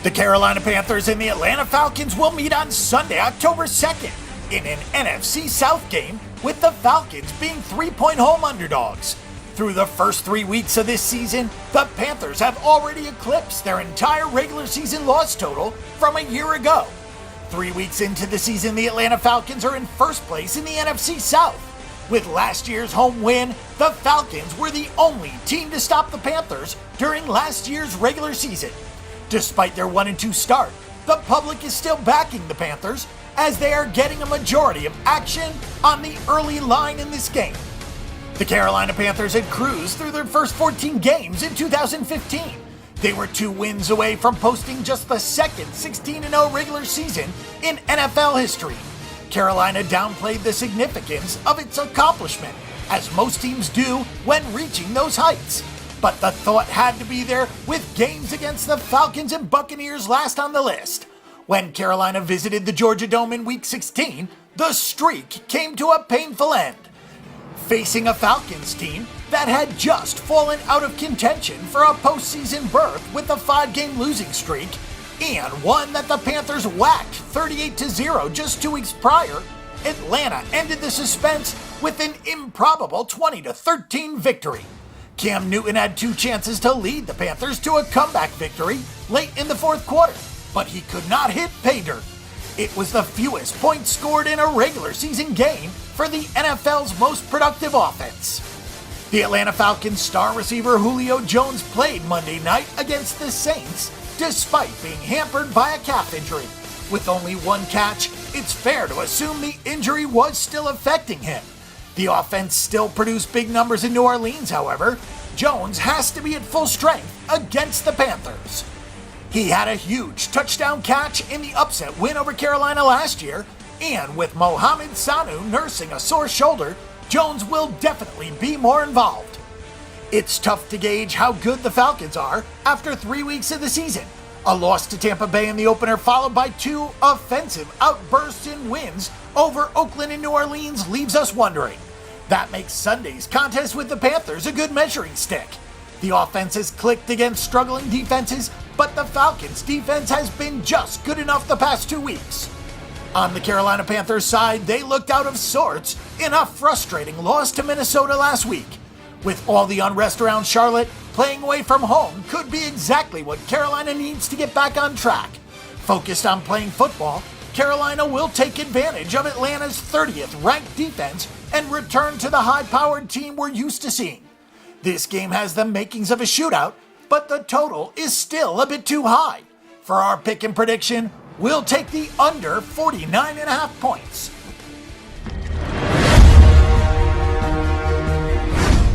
The Carolina Panthers and the Atlanta Falcons will meet on Sunday, October 2nd, in an NFC South game, with the Falcons being 3-point home underdogs. Through the first 3 weeks of this season, the Panthers have already eclipsed their entire regular season loss total from a year ago. 3 weeks into the season, the Atlanta Falcons are in first place in the NFC South. With last year's home win, the Falcons were the only team to stop the Panthers during last year's regular season. Despite their 1-2 start, the public is still backing the Panthers as they are getting a majority of action on the early line in this game. The Carolina Panthers had cruised through their first 14 games in 2015. They were 2 wins away from posting just the second 16-0 regular season in NFL history. Carolina downplayed the significance of its accomplishment, as most teams do when reaching those heights. But the thought had to be there with games against the Falcons and Buccaneers last on the list. When Carolina visited the Georgia Dome in Week 16, the streak came to a painful end. Facing a Falcons team that had just fallen out of contention for a postseason berth with a 5-game losing streak, and one that the Panthers whacked 38-0 just 2 weeks prior, Atlanta ended the suspense with an improbable 20-13 victory. Cam Newton had 2 chances to lead the Panthers to a comeback victory late in the fourth quarter, but he could not hit pay dirt. It was the fewest points scored in a regular season game for the NFL's most productive offense. The Atlanta Falcons star receiver Julio Jones played Monday night against the Saints despite being hampered by a calf injury. With only 1 catch, it's fair to assume the injury was still affecting him. The offense still produced big numbers in New Orleans, however. Jones has to be at full strength against the Panthers. He had a huge touchdown catch in the upset win over Carolina last year, and with Mohamed Sanu nursing a sore shoulder, Jones will definitely be more involved. It's tough to gauge how good the Falcons are after 3 weeks of the season. A loss to Tampa Bay in the opener, followed by 2 offensive outbursts and wins over Oakland and New Orleans, leaves us wondering. That makes Sunday's contest with the Panthers a good measuring stick. The offense has clicked against struggling defenses, but the Falcons' defense has been just good enough the past 2 weeks. On the Carolina Panthers side, they looked out of sorts in a frustrating loss to Minnesota last week. With all the unrest around Charlotte, playing away from home could be exactly what Carolina needs to get back on track. Focused on playing football, Carolina will take advantage of Atlanta's 30th ranked defense and return to the high-powered team we're used to seeing. This game has the makings of a shootout, but the total is still a bit too high. For our pick and prediction, we'll take the under 49.5 points.